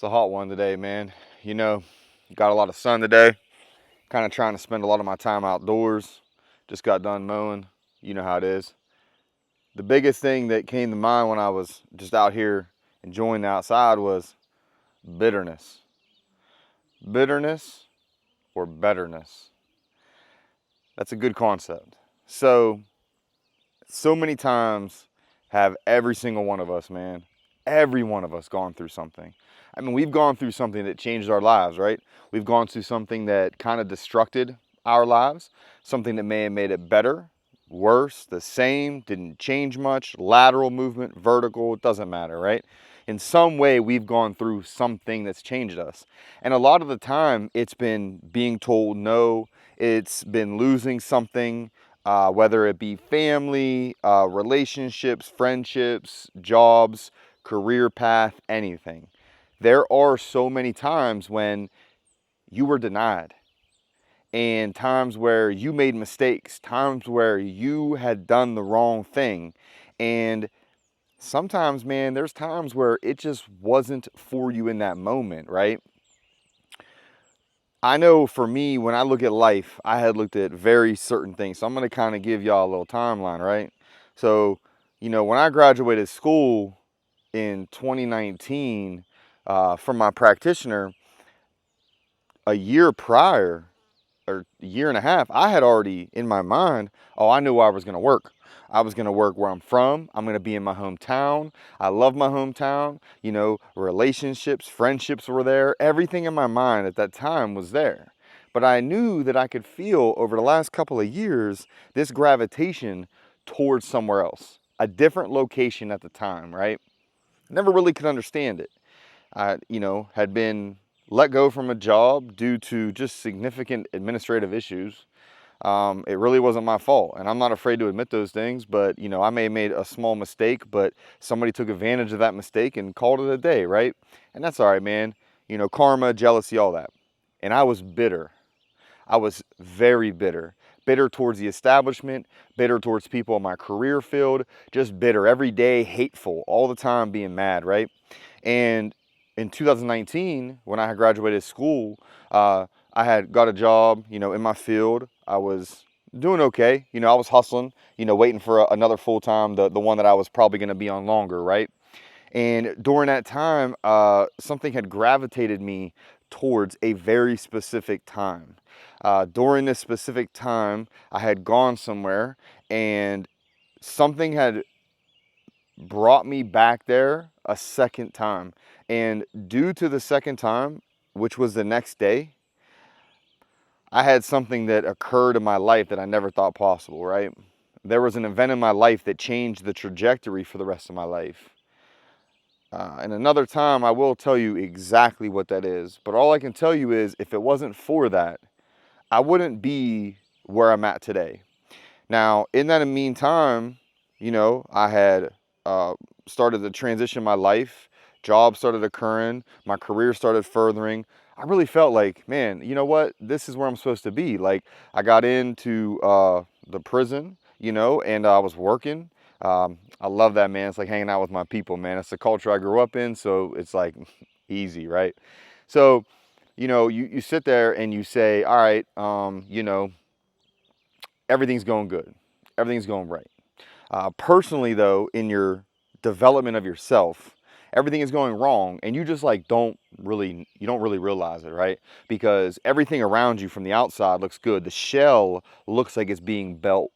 It's a hot one today, man. Got a lot of sun today. Kind of trying to spend a lot of my time outdoors. Just got done mowing. You know how it is. The biggest thing that came to mind when I was just out here enjoying the outside was bitterness. Bitterness or betterness. That's a good concept. So many times have every single one of us, man, every one of us gone through something. I mean, we've gone through something that changed our lives, right? We've gone through something that kind of destructed our lives, something that may have made it better, worse, the same, didn't change much, lateral movement, vertical, it doesn't matter, right? In some way, we've gone through something that's changed us. And a lot of the time, it's been being told no, it's been losing something, whether it be family, relationships, friendships, jobs, career path, anything. There are so many times when you were denied, and times where you made mistakes, times where you had done the wrong thing. And sometimes, man, there's times where it just wasn't for you in that moment, right? I know for me, when I look at life, I had looked at very certain things. So I'm going to kind of give y'all a little timeline, right? So, when I graduated school in 2019 from my practitioner, a year prior, or a year and a half, I had already in my mind, oh, I knew where I was going to work. I was going to work where I'm from. I'm going to be in my hometown. I love my hometown. Relationships, friendships were there. Everything in my mind at that time was there. But I knew that I could feel over the last couple of years this gravitation towards somewhere else, a different location at the time, right? Never really could understand it. I, had been let go from a job due to just significant administrative issues. It really wasn't my fault, and I'm not afraid to admit those things, but I may have made a small mistake, but somebody took advantage of that mistake and called it a day, right? And that's all right, man. Karma, jealousy, all that. And I was bitter. I was very bitter. Bitter towards the establishment, bitter towards people in my career field, just bitter every day, hateful, all the time being mad, right? And in 2019, when I had graduated school, I had got a job, in my field. I was doing okay. I was hustling, waiting for another full-time, the one that I was probably going to be on longer, right? And during that time, something had gravitated me towards a very specific time. During this specific time, I had gone somewhere and something had brought me back there a second time. And due to the second time, which was the next day, I had something that occurred in my life that I never thought possible, right? There was an event in my life that changed the trajectory for the rest of my life. And another time, I will tell you exactly what that is. But all I can tell you is, if it wasn't for that, I wouldn't be where I'm at today. Now, in that meantime, I had started to transition my life. Jobs started occurring. My career started furthering. I really felt like, man, you know what? This is where I'm supposed to be. Like, I got into the prison, and I was working. I love that, man. It's like hanging out with my people, man. It's the culture I grew up in, so it's like easy, right? So, you sit there and you say, all right, everything's going good. Everything's going right. Personally, though, in your development of yourself, everything is going wrong, and you just like you don't really realize it, right? Because everything around you from the outside looks good. The shell looks like it's being built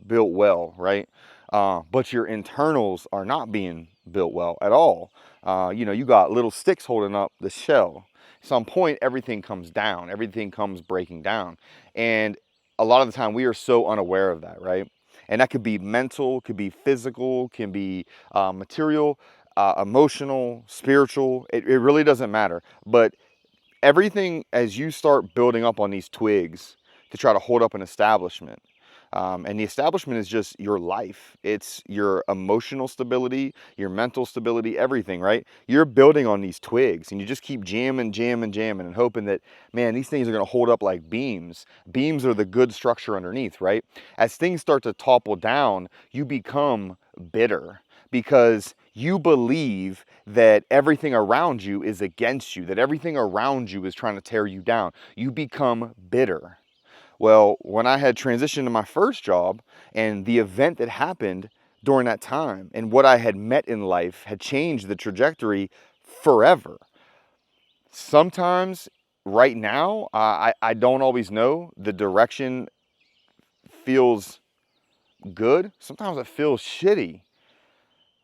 well, right? But your internals are not being built well at all. You got little sticks holding up the shell. At some point, everything comes down. Everything comes breaking down, and a lot of the time we are so unaware of that, right? And that could be mental, could be physical, can be material, emotional, spiritual. It really doesn't matter. But everything, as you start building up on these twigs to try to hold up an establishment, and the establishment is just your life. It's your emotional stability, your mental stability, everything, right? You're building on these twigs, and you just keep jamming, and hoping that, man, these things are going to hold up like beams. Beams are the good structure underneath, right? As things start to topple down, you become bitter because You believe that everything around you is against you, that everything around you is trying to tear you down. You become bitter. Well, when I had transitioned to my first job and the event that happened during that time and what I had met in life had changed the trajectory forever. Sometimes right now, I don't always know. The direction feels good. Sometimes it feels shitty.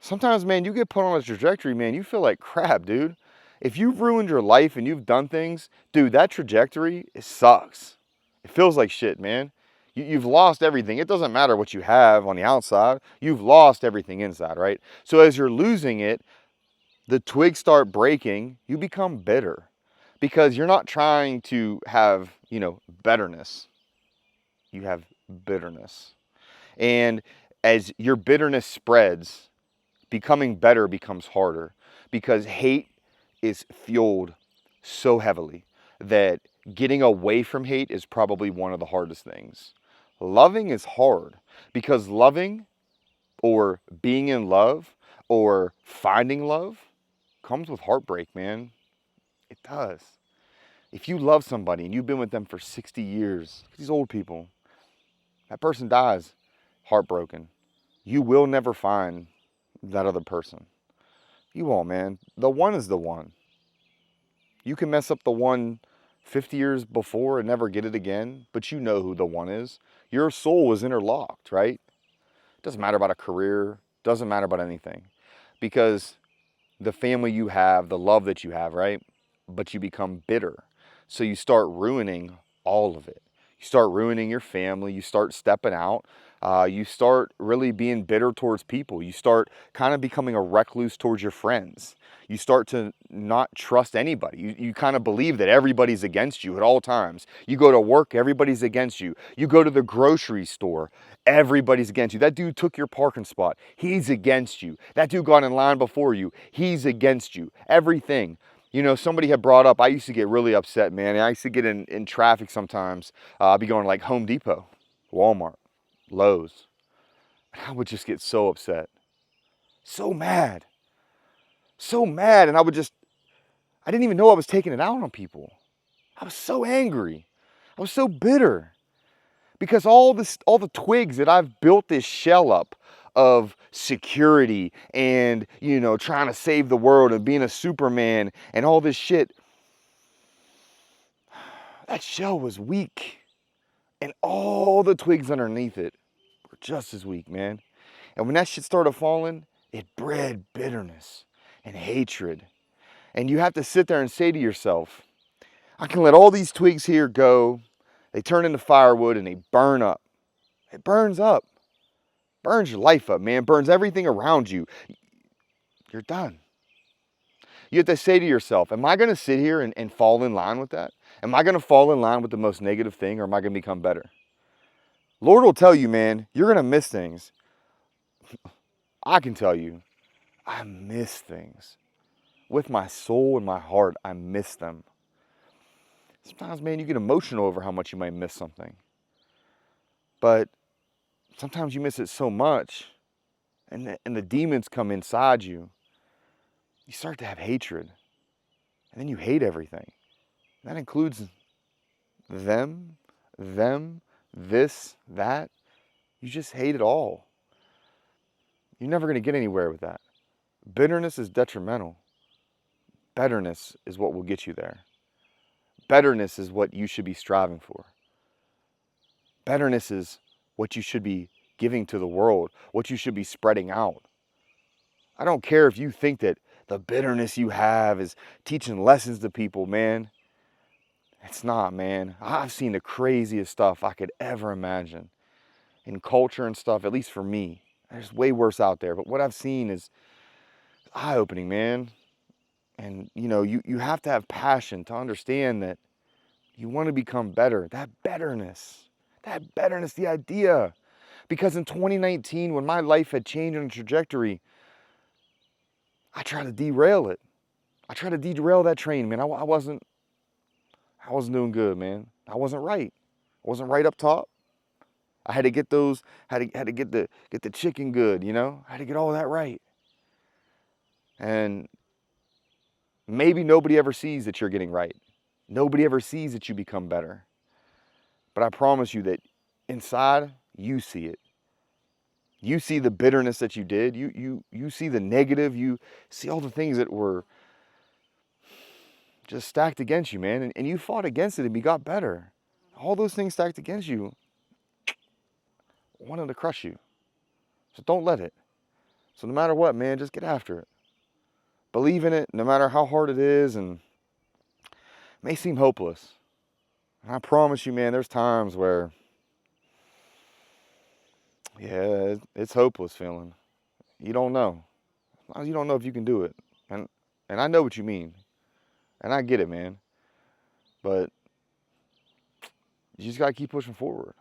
Sometimes, man, you get put on a trajectory, man, you feel like crap, dude. If you've ruined your life and you've done things, dude, that trajectory, it sucks. It feels like shit, man. You've lost everything. It doesn't matter what you have on the outside. You've lost everything inside, right? So as you're losing it, the twigs start breaking, you become bitter because you're not trying to have, betterness. You have bitterness. And as your bitterness spreads, becoming better becomes harder because hate is fueled so heavily that getting away from hate is probably one of the hardest things. Loving is hard because loving or being in love or finding love comes with heartbreak, man. It does. If you love somebody and you've been with them for 60 years, these old people, that person dies heartbroken. You will never find that other person. You won't, man. The one is the one. You can mess up the one 50 years before and never get it again, but you know who the one is. Your soul is interlocked, right? Doesn't matter about a career, doesn't matter about anything. Because the family you have, the love that you have, right? But you become bitter. So you start ruining all of it. You start ruining your family. You start stepping out. You start really being bitter towards people. You start kind of becoming a recluse towards your friends. You start to not trust anybody. You kind of believe that everybody's against you at all times. You go to work, everybody's against you. You go to the grocery store, everybody's against you. That dude took your parking spot. He's against you. That dude got in line before you. He's against you. Everything. Somebody had brought up, I used to get really upset, man. I used to get in traffic sometimes. I'd be going to like Home Depot, Walmart, Lowe's. And I would just get so upset. So mad. So mad. And I didn't even know I was taking it out on people. I was so angry. I was so bitter. Because all the twigs that I've built this shell up of security and, trying to save the world and being a Superman and all this shit, that shell was weak. And all the twigs underneath it were just as weak, man. And when that shit started falling, it bred bitterness and hatred. And you have to sit there and say to yourself, I can let all these twigs here go. They turn into firewood and they burn up. It burns up. Burns your life up, man. Burns everything around you. You're done. You have to say to yourself, am I going to sit here and fall in line with that? Am I going to fall in line with the most negative thing, or am I going to become better? Lord will tell you, man, you're going to miss things. I can tell you, I miss things. With my soul and my heart, I miss them. Sometimes, man, you get emotional over how much you might miss something. But sometimes you miss it so much, and the demons come inside you. You start to have hatred. And then you hate everything. That includes them, this, that. You just hate it all. You're never going to get anywhere with that. Bitterness is detrimental. Betterness is what will get you there. Betterness is what you should be striving for. Betterness is what you should be giving to the world, what you should be spreading out. I don't care if you think that the bitterness you have is teaching lessons to people, man. It's not, man. I've seen the craziest stuff I could ever imagine in culture and stuff, at least for me. There's way worse out there, but what I've seen is eye-opening, man. And, you have to have passion to understand that you want to become better. That betterness, the idea. Because in 2019, when my life had changed on a trajectory, I tried to derail it. I tried to derail that train, man. I wasn't doing good, man. I wasn't right. I wasn't right up top. I had to get those, had to get the chicken good, I had to get all that right. And maybe nobody ever sees that you're getting right. Nobody ever sees that you become better. But I promise you that inside, you see it. You see the bitterness that you did. You see the negative. You see all the things that were just stacked against you, man. And you fought against it and you got better. All those things stacked against you wanted to crush you. So don't let it. So no matter what, man, just get after it. Believe in it no matter how hard it is and it may seem hopeless. And I promise you, man, there's times where, yeah, it's hopeless feeling. You don't know. You don't know if you can do it. And I know what you mean. And I get it, man. But you just got to keep pushing forward.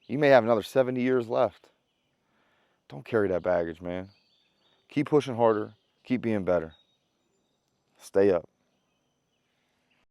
You may have another 70 years left. Don't carry that baggage, man. Keep pushing harder. Keep being better. Stay up.